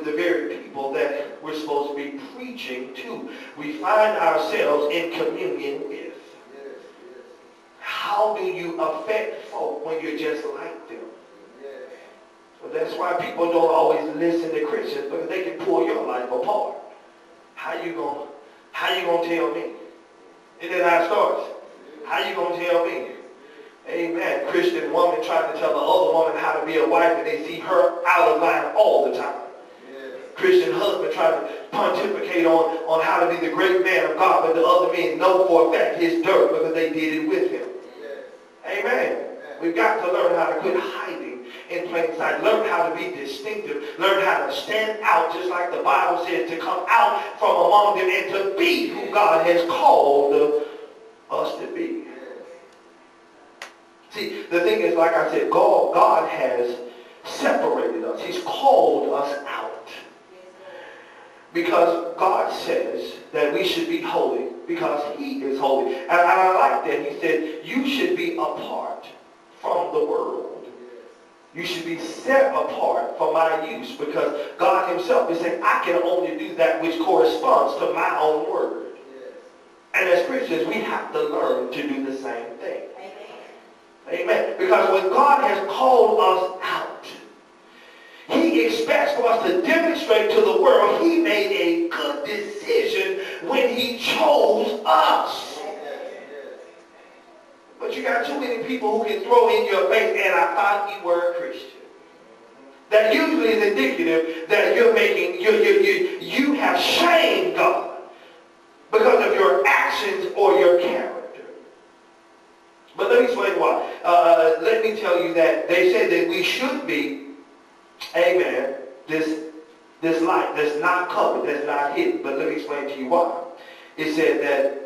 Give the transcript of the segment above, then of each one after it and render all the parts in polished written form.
with the very people that we're supposed to be preaching to. We find ourselves in communion with. How do you affect folk when you're just like them? So that's why people don't always listen to Christians, because they can pull your life apart. How you gonna tell me? Isn't that how it starts? How you gonna tell me? Amen. Christian woman trying to tell the other woman how to be a wife, and they see her out of line all the time. Christian husband trying to pontificate on how to be the great man of God, but the other men know for a fact his dirt because they did it with him. Amen. We've got to learn how to quit hiding in plain sight. Learn how to be distinctive. Learn how to stand out, just like the Bible says, to come out from among them and to be who God has called us to be. See, the thing is, like I said, God has separated us. He's called us out. Because God says that we should be holy because he is holy. And I like that. He said, you should be apart from the world. You should be set apart for my use, because God himself is saying, I can only do that which corresponds to my own word. And as Christians, we have to learn to do the same thing. Amen. Because when God has called us out, he expects for us to demonstrate to the world he made a good decision when he chose us. But you got too many people who can throw in your face, and I thought you were a Christian. That usually is indicative that you have shamed God because of your actions or your character. But let me explain why. Let me tell you that they said that we should be, amen, this light that's not covered, that's not hidden. But let me explain to you why. It said that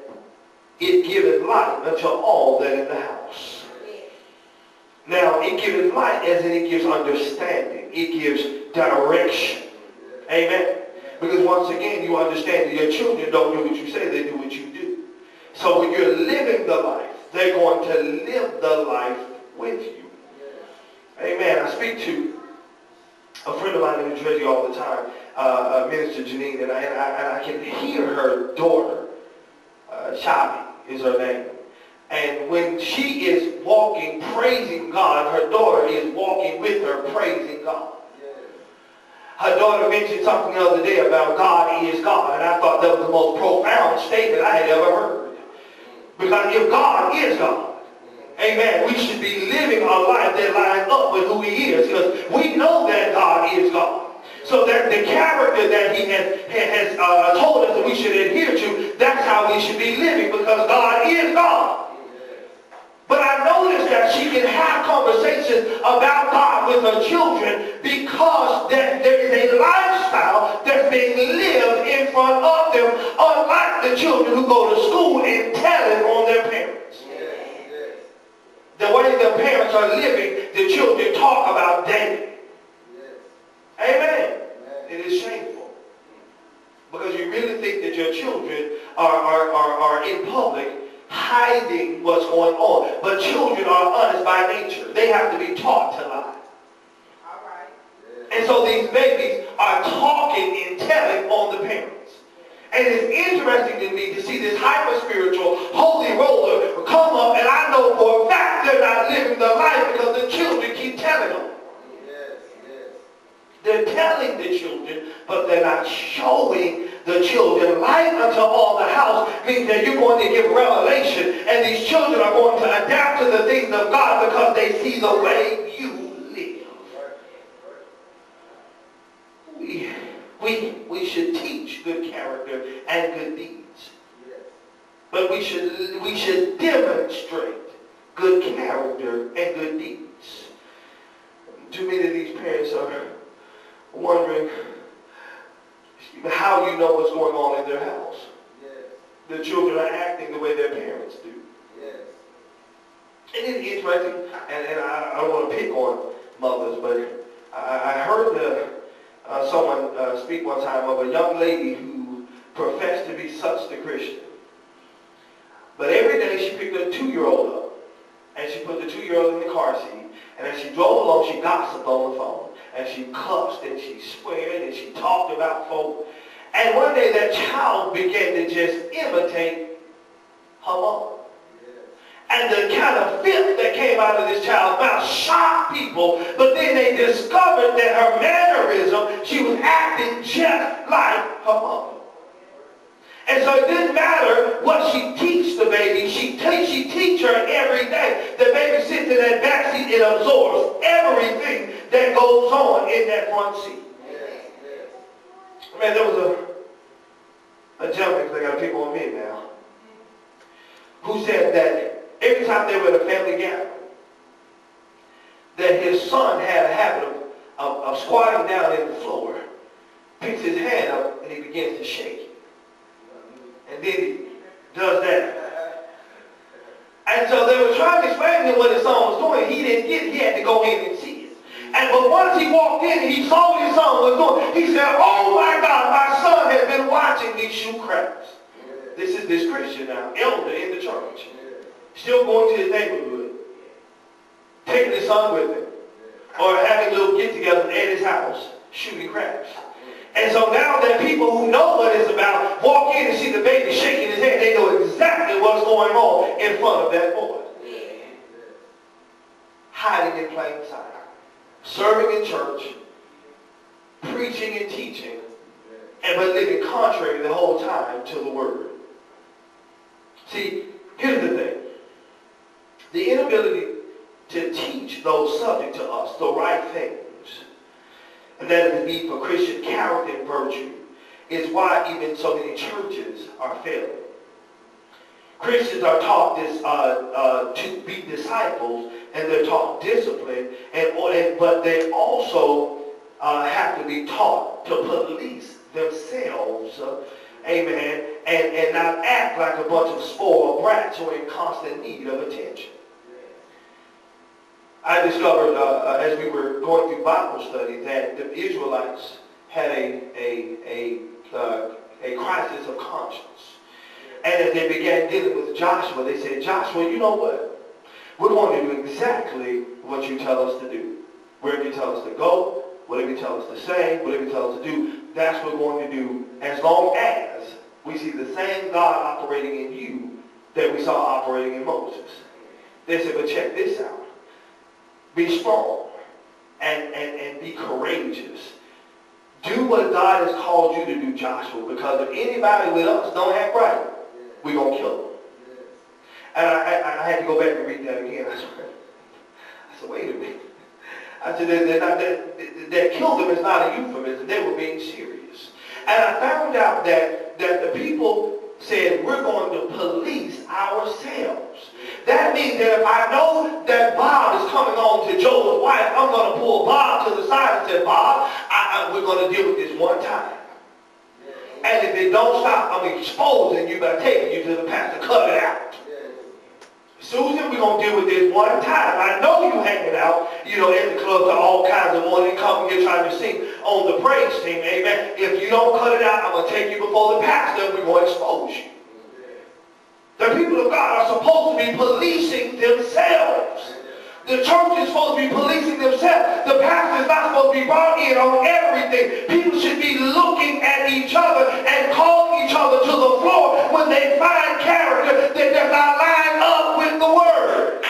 it giveth light unto all that in the house. Now, it giveth light as in it gives understanding. It gives direction. Amen. Because once again, you understand that your children don't do what you say, they do what you do. So when you're living the life, they're going to live the life with you. Amen. I speak to a friend of mine in New Jersey all the time, Minister Janine, and I can hear her daughter, Chavi is her name. And when she is walking, praising God, her daughter is walking with her, praising God. Her daughter mentioned something the other day about God is God, and I thought that was the most profound statement I had ever heard. Because if God is God, amen, we should be living a life that lines up with who he is, because we know that God is God. So that the character that he has told us that we should adhere to, that's how we should be living, because God is God. But I noticed that she can have conversations about God with her children because there is a lifestyle that's being lived in front of them, unlike the children who go to school and tell it on their parents. The way the parents are living, the children talk about daily. Amen. It is shameful. Because you really think that your children are in public hiding what's going on. But children are honest by nature. They have to be taught to lie. All right. And so these babies are talking and telling on the parents. And it's interesting to me to see this hyper-spiritual, holy roller come up, and I know for a fact they're not living the life because the children keep telling them. They're telling the children, but they're not showing the children. Light unto all the house means that you're going to give revelation, and these children are going to adapt to the things of God because they see the way you live. We should teach good character and good deeds. But we should demonstrate good character and good deeds. Too many of these parents are wondering how you know what's going on in their house. The children are acting the way their parents do. And it's interesting, and I don't want to pick on mothers, but I heard someone speak one time of a young lady who professed to be such a Christian. But every day she picked a 2-year-old up, and she put the 2-year-old in the car seat, and as she drove along, she gossiped on the phone. and she cussed and she sweared and she talked about folk. And one day that child began to just imitate her mom. And the kind of filth that came out of this child's mouth shocked people, but then they discovered that her mannerism, she was acting just like her mother. And so it didn't matter what she teach the baby, she teach her every day. The baby sits in that back seat and absorbs everything that goes on in that front seat. Man, there was a gentleman, because I got to pick on me now, who said that every time they were at a family gathering, that his son had a habit of squatting down in the floor, picks his hand up, and he begins to shake it. And then he does that. And so they were trying to explain to him what his son was doing. He didn't get it. He had to go in and see it. But once he walked in and he saw what his son was doing, he said, "Oh my God, my son has been watching these shoe cracks." This is this Christian now, elder in the church. Still going to his neighborhood, taking his son with him, or having a little get-together at his house, shooting craps. And so now that people who know what it's about walk in and see the baby shaking his head, they know exactly what's going on in front of that boy. Hiding in plain sight. Serving in church, preaching and teaching, but living contrary the whole time to the word. See, here's the thing. The inability to teach those subject to us the right things, and that is the need for Christian character and virtue, is why even so many churches are failing. Christians are taught this to be disciples, and they're taught discipline, but they also have to be taught to police themselves, amen, and not act like a bunch of spoiled brats who are in constant need of attention. I discovered as we were going through Bible study that the Israelites had a crisis of conscience. And as they began dealing with Joshua, they said, "Joshua, you know what? We're going to do exactly what you tell us to do. Wherever you tell us to go, whatever you tell us to say, whatever you tell us to do, that's what we're going to do, as long as we see the same God operating in you that we saw operating in Moses." They said, "But check this out. Be strong and be courageous. Do what God has called you to do, Joshua, because if anybody with us don't act right, we're going to kill them." And I had to go back and read that again. I said, wait a minute. I said, that killed them is not a euphemism. They were being serious. And I found out that the people said, we're going to police ourselves. That means that if I know that Bob is coming on to Joe's wife, I'm going to pull Bob to the side and say, "Bob, we're going to deal with this one time. And if it don't stop, I'm exposing you by taking you to the pastor. Cut it out. Susan, we're going to deal with this one time. I know you hanging out, at the club to all kinds of money, coming here trying to sing on the praise team, amen. If you don't cut it out, I'm going to take you before the pastor and we're going to expose you." The people of God are supposed to be policing themselves. The church is supposed to be policing themselves. The pastor is not supposed to be brought in on everything. People should be looking at each other and calling each other to the floor when they find character that does not line up with the word.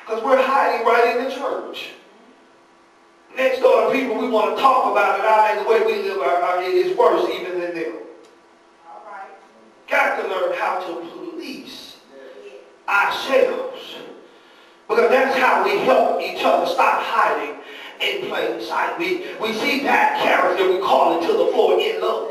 Because we're hiding right in the church. Next door to people, we want to talk about it, and the way we live is worse even than them. Got to learn how to police ourselves, because that's how we help each other stop hiding in plain sight. We see bad character, we call it to the floor in love.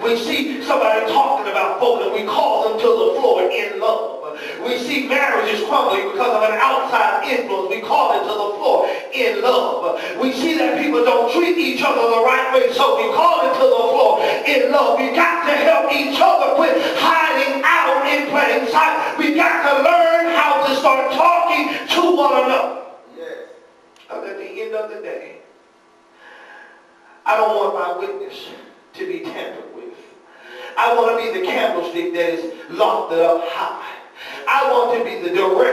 We see somebody talking about folk and we call them to the floor in love. We see marriages crumbling because of an outside influence. We call it to the floor in love. We see that people don't treat each other the right way, so we call it to the floor in love. We got to help each other quit hiding out in plain sight. We got to learn how to start talking to one another. Because at the end of the day, I don't want my witness to be tampered with. I want to be the candlestick that is lofted up high. I want to be the director